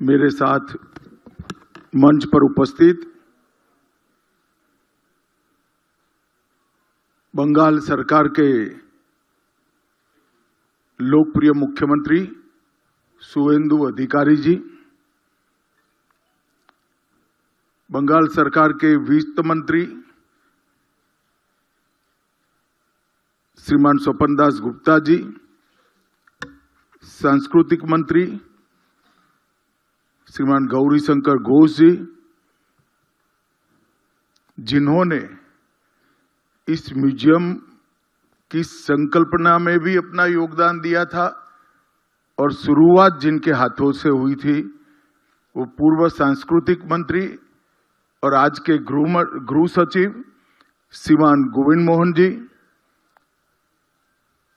मेरे साथ मंच पर उपस्थित बंगाल सरकार के लोकप्रिय मुख्यमंत्री शुवेंदु अधिकारी जी, बंगाल सरकार के वित्त मंत्री श्रीमान स्वपन दास गुप्ता जी, सांस्कृतिक मंत्री श्रीमान गौरी शंकर घोष जी, जिन्होंने इस म्यूजियम की संकल्पना में भी अपना योगदान दिया था और शुरुआत जिनके हाथों से हुई थी वो पूर्व सांस्कृतिक मंत्री और आज के गृह सचिव श्रीमान गोविंद मोहन जी,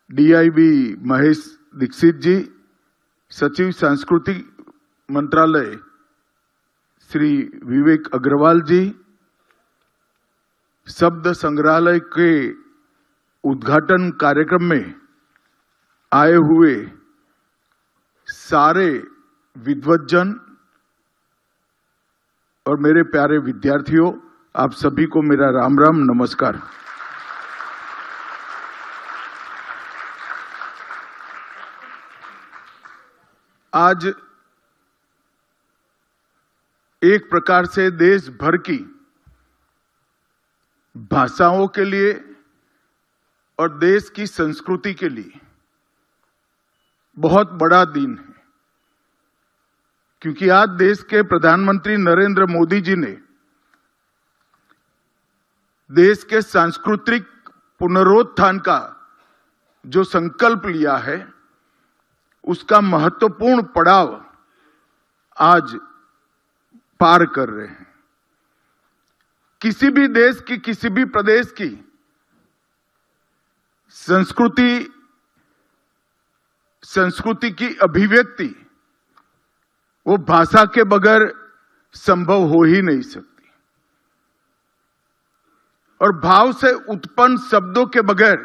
डीआईबी महेश दीक्षित जी, सचिव सांस्कृतिक मंत्रालय श्री विवेक अग्रवाल जी, शब्द संग्रहालय के उद्घाटन कार्यक्रम में आए हुए सारे विद्वज्जन और मेरे प्यारे विद्यार्थियों, आप सभी को मेरा राम राम नमस्कार। आज एक प्रकार से देश भर की भाषाओं के लिए और देश की संस्कृति के लिए बहुत बड़ा दिन है, क्योंकि आज देश के प्रधानमंत्री नरेंद्र मोदी जी ने देश के सांस्कृतिक पुनरुत्थान का जो संकल्प लिया है उसका महत्वपूर्ण पड़ाव आज पार कर रहे हैं। किसी भी देश की, किसी भी प्रदेश की संस्कृति की अभिव्यक्ति वो भाषा के बगैर संभव हो ही नहीं सकती और भाव से उत्पन्न शब्दों के बगैर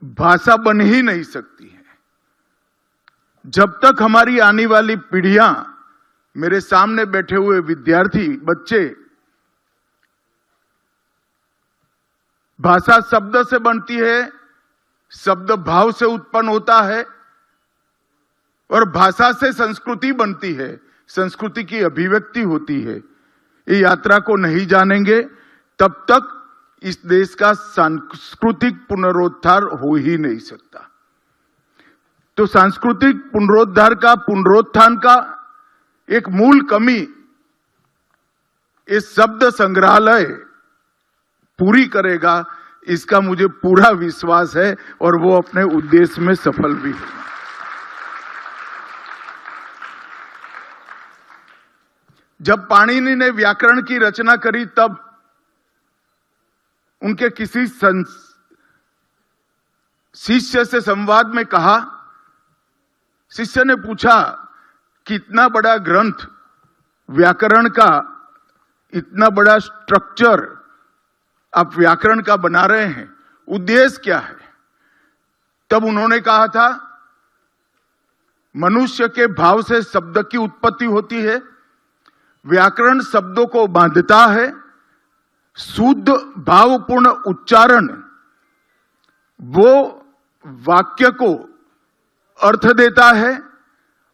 भाषा बन ही नहीं सकती है। जब तक हमारी आने वाली पीढ़ियां, मेरे सामने बैठे हुए विद्यार्थी बच्चे भाषा शब्द से बनती है, शब्द भाव से उत्पन्न होता है और भाषा से संस्कृति बनती है, संस्कृति की अभिव्यक्ति होती है। ये यात्रा को नहीं जानेंगे तब तक इस देश का सांस्कृतिक पुनरुद्धार हो ही नहीं सकता। तो सांस्कृतिक पुनरुत्थान का एक मूल कमी इस शब्द संग्रहालय पूरी करेगा, इसका मुझे पूरा विश्वास है और वो अपने उद्देश्य में सफल भी है। जब पाणिनि ने व्याकरण की रचना करी तब उनके किसी शिष्य से संवाद में कहा, शिष्य ने पूछा कि इतना बड़ा ग्रंथ व्याकरण का, इतना बड़ा स्ट्रक्चर आप व्याकरण का बना रहे हैं, उद्देश्य क्या है? तब उन्होंने कहा था, मनुष्य के भाव से शब्द की उत्पत्ति होती है, व्याकरण शब्दों को बांधता है, शुद्ध भावपूर्ण उच्चारण वो वाक्य को अर्थ देता है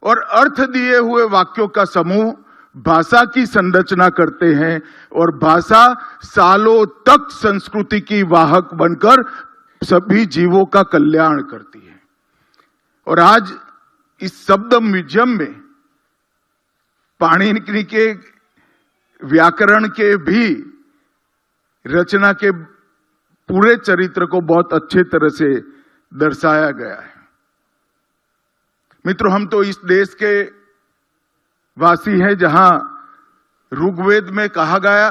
और अर्थ दिए हुए वाक्यों का समूह भाषा की संरचना करते हैं और भाषा सालों तक संस्कृति की वाहक बनकर सभी जीवों का कल्याण करती है। और आज इस शब्द म्यूजियम में पाणिनि के व्याकरण के भी रचना के पूरे चरित्र को बहुत अच्छे तरह से दर्शाया गया है। मित्रों, हम तो इस देश के वासी हैं जहां ऋग्वेद में कहा गया,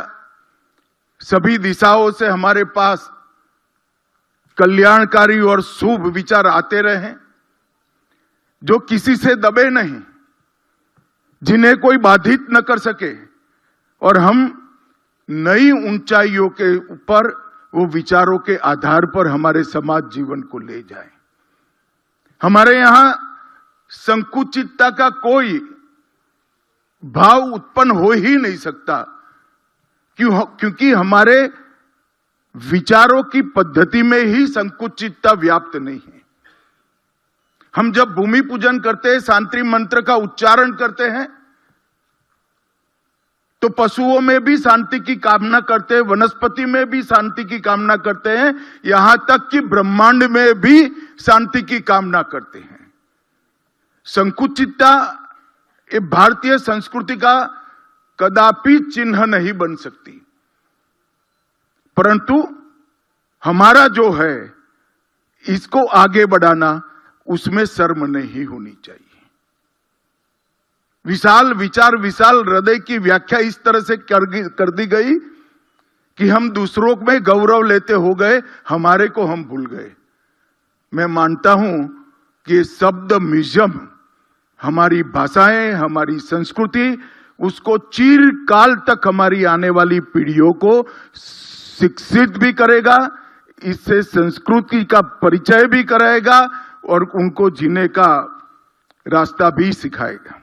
सभी दिशाओं से हमारे पास कल्याणकारी और शुभ विचार आते रहे, जो किसी से दबे नहीं, जिन्हें कोई बाधित न कर सके और हम नई ऊंचाइयों के ऊपर वो विचारों के आधार पर हमारे समाज जीवन को ले जाए। हमारे यहाँ संकुचितता का कोई भाव उत्पन्न हो ही नहीं सकता, क्योंकि हमारे विचारों की पद्धति में ही संकुचितता व्याप्त नहीं है। हम जब भूमि पूजन करते हैं, शांति मंत्र का उच्चारण करते हैं, तो पशुओं में भी शांति की कामना करते हैं, वनस्पति में भी शांति की कामना करते हैं, यहां तक कि ब्रह्मांड में भी शांति की कामना करते हैं। संकुचितता ये भारतीय संस्कृति का कदापि चिन्ह नहीं बन सकती, परंतु हमारा जो है इसको आगे बढ़ाना, उसमें शर्म नहीं होनी चाहिए। विशाल विचार, विशाल हृदय की व्याख्या इस तरह से कर दी गई कि हम दूसरों में गौरव लेते हो गए, हमारे को हम भूल गए। मैं मानता हूं कि शब्द म्यूजियम हमारी भाषाएं, हमारी संस्कृति, उसको चिरकाल तक हमारी आने वाली पीढ़ियों को शिक्षित भी करेगा, इससे संस्कृति का परिचय भी कराएगा और उनको जीने का रास्ता भी सिखाएगा।